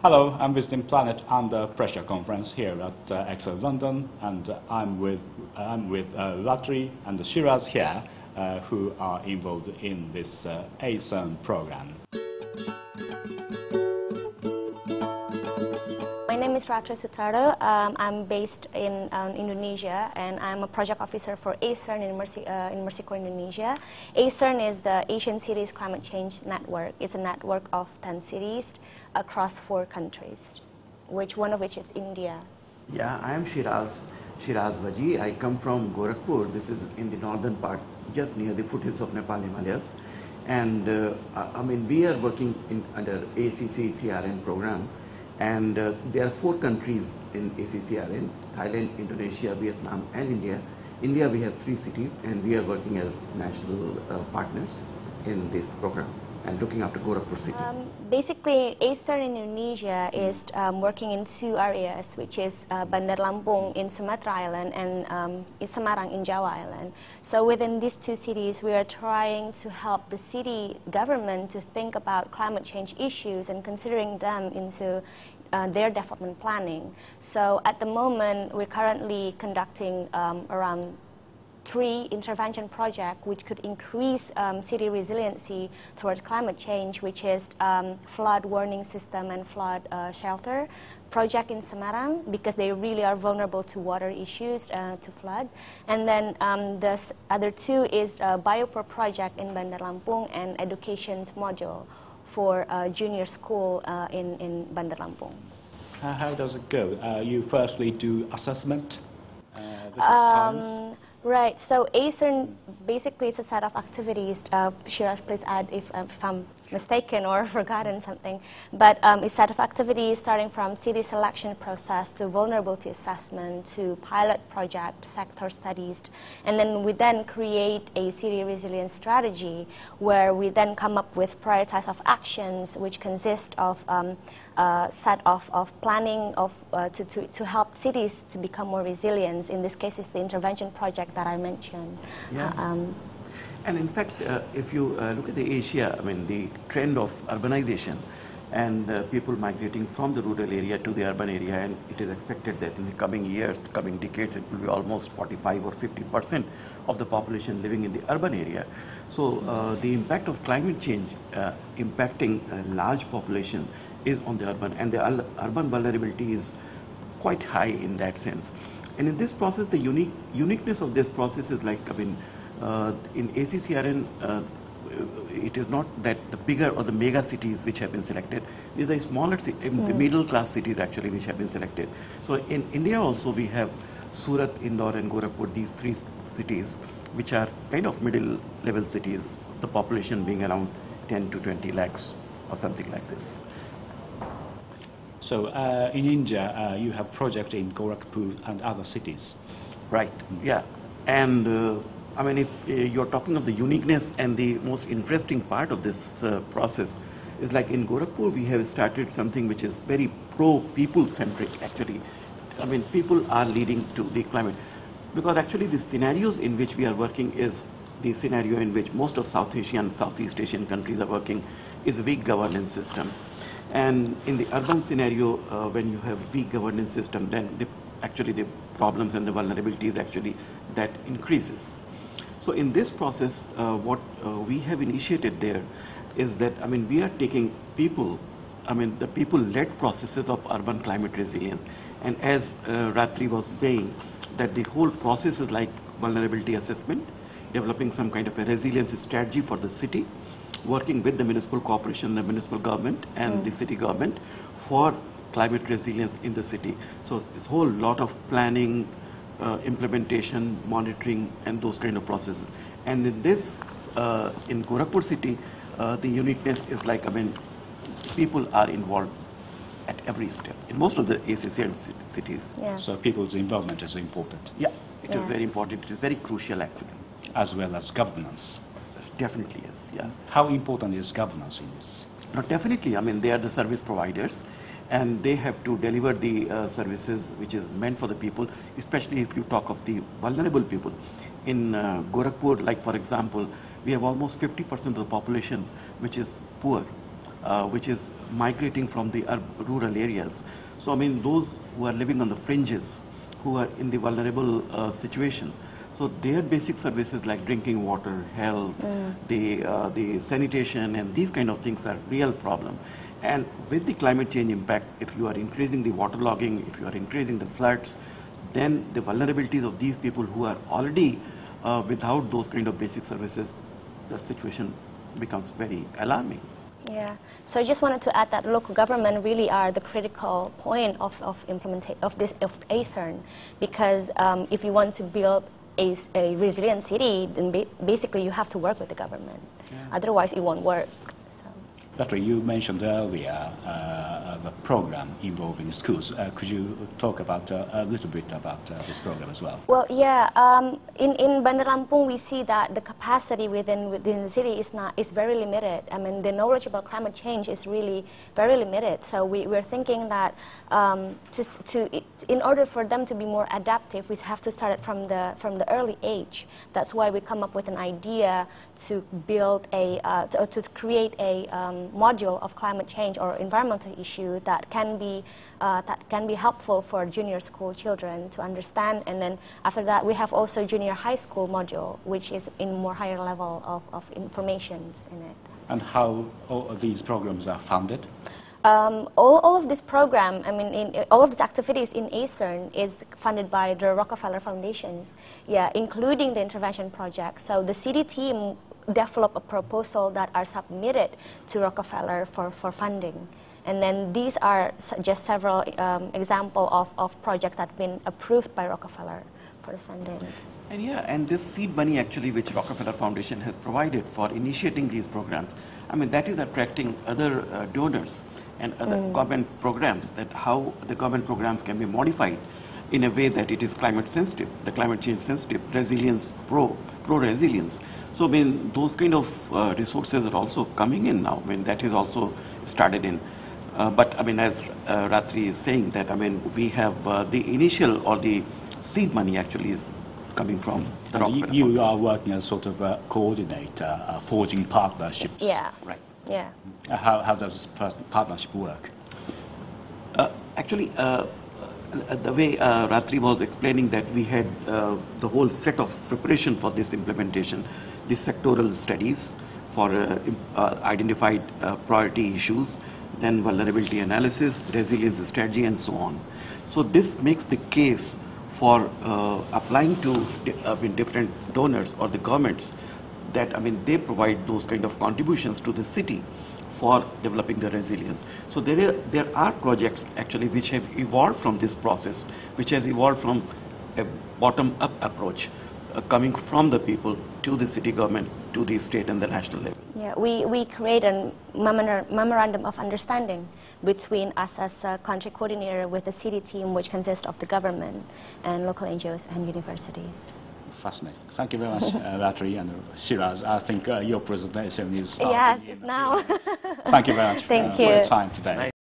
Hello, I'm visiting Planet Under Pressure conference here at Excel London, and I'm with Ratri and Shiraz here, who are involved in this ACCCRN program. My name is Ratri Sutaro. I'm based in Indonesia, and I'm a project officer for ACCCRN in Mexico, Indonesia. ACCCRN is the Asian Cities Climate Change Network. It's a network of 10 cities across 4 countries, one of which is India. Yeah, I am Shiraz Wajih. I come from Gorakhpur. This is in the northern part, just near the foothills of Nepal Himalayas. And we are working under ACCCRN program. And there are 4 countries in ACCCRN: Thailand, Indonesia, Vietnam, and India. India, we have 3 cities, and we are working as national partners in this program and looking after Gorakhpur city. Basically, ACCCRN in Indonesia is working in 2 areas, which is Bandar Lampung in Sumatra Island and Semarang in Java Island. So within these 2 cities, we are trying to help the city government to think about climate change issues and considering them into their development planning. So at the moment, we're currently conducting around 3 intervention projects which could increase city resiliency towards climate change, which is flood warning system and flood shelter project in Semarang, because they really are vulnerable to water issues, to flood. And then the other 2 is a biopro project in Bandar Lampung and education module for junior school in Bandar Lampung. How does it go? You firstly do assessment? This is science. Right, so ACCCRN basically is a set of activities. Shiraz, please add if I'm mistaken or forgotten something. But it's a set of activities starting from city selection process to vulnerability assessment to pilot project, sector studies. And then we then create a city resilience strategy where we then come up with prioritized of actions which consist of a set of planning to help cities to become more resilient. In this case, it's the intervention project that I mentioned. Yeah. And in fact, if you look at the Asia, the trend of urbanization and people migrating from the rural area to the urban area, and it is expected that in the coming years, coming decades, it will be almost 45 or 50% of the population living in the urban area. So the impact of climate change impacting a large population is on the urban, and the urban vulnerability is quite high in that sense. And in this process, the uniqueness of this process is like, in ACCCRN, it is not that the bigger or the mega cities which have been selected. These are smaller, the middle class cities actually which have been selected. So in India also we have Surat, Indore and Gorakhpur, these 3 cities which are kind of middle level cities, the population being around 10 to 20 lakhs or something like this. So in India, you have project in Gorakhpur and other cities. Right, yeah. And if you're talking of the uniqueness and the most interesting part of this process is like in Gorakhpur, we have started something which is very pro-people centric actually. People are leading to the climate. Because actually the scenarios in which we are working is the scenario in which most of South Asian, Southeast Asian countries are working is a weak governance system. And in the urban scenario, when you have weak governance system, then actually the problems and the vulnerabilities actually that increases. So in this process, what we have initiated there is that, we are taking people, the people-led processes of urban climate resilience. And as Ratri was saying, that the whole process is like vulnerability assessment, developing some kind of a resilience strategy for the city, working with the municipal corporation, the municipal government and the city government for climate resilience in the city. So this whole lot of planning, implementation, monitoring, and those kind of processes. And in this, in Gorakhpur city, the uniqueness is like, people are involved at every step in most of the ACCCRN cities. Yeah. So people's involvement is important. Yeah, it is very important. It is very crucial actually. As well as governance. Definitely, yes. Yeah. How important is governance in this? No, definitely. They are the service providers, and they have to deliver the services which is meant for the people, especially if you talk of the vulnerable people. In Gorakhpur, like for example, we have almost 50% of the population which is poor. which is migrating from the rural areas. So, I mean, those who are living on the fringes, who are in the vulnerable situation. So their basic services like drinking water, health, the sanitation, and these kind of things are real problem. And with the climate change impact, if you are increasing the waterlogging, if you are increasing the floods, then the vulnerabilities of these people who are already without those kind of basic services, the situation becomes very alarming. Yeah, so I just wanted to add that local government really are the critical point of ACCCRN, because if you want to build a resilient city, then basically you have to work with the government. Yeah. Otherwise, it won't work. So. Ratri, you mentioned earlier the program involving schools. Could you talk about a little bit about this program as well? Well, yeah. In Bandar Lampung, we see that the capacity within the city is very limited. I mean, the knowledge about climate change is really very limited. So we're thinking that in order for them to be more adaptive, we have to start it from the early age. That's why we come up with an idea to build to create a module of climate change or environmental issue that can be helpful for junior school children to understand. And then after that, we have also junior high school module, which is in more higher level of informations in it. And how all of these programs are funded? All of this program, I mean, all of these activities in ACCCRN is funded by the Rockefeller Foundations, yeah, including the intervention project. So the city team develop a proposal that are submitted to Rockefeller for funding. And then these are just several examples of projects that have been approved by Rockefeller for the funding. And yeah, and this seed money actually which Rockefeller Foundation has provided for initiating these programs, I mean, that is attracting other donors and other government programs, that how the government programs can be modified in a way that it is climate sensitive, the climate change sensitive, resilience, pro-resilience. So, I mean, those kind of resources are also coming in now. I mean, that is also started in. But, I mean, as Ratri is saying that, I mean, we have the initial or the seed money actually is coming from the Rockefeller You Foundation. are working as sort of a coordinator, forging partnerships. Yeah. Right. Yeah. How does this partnership work? Actually, the way Ratri was explaining that we had the whole set of preparation for this implementation, the sectoral studies for identified priority issues, then vulnerability analysis, resilience strategy, and so on. So this makes the case for applying to different donors or the governments that, I mean, they provide those kind of contributions to the city for developing the resilience. So there are projects actually which have evolved from this process, which has evolved from a bottom-up approach, coming from the people to the city government, to the state and the national level. Yeah, we create a memorandum of understanding between us as a country coordinator with the city team, which consists of the government and local NGOs and universities. Fascinating. Thank you very much, Ratri and Shiraz. I think your presentation is starting. Yes, it's now. Thank you very much Thank for your you. time today.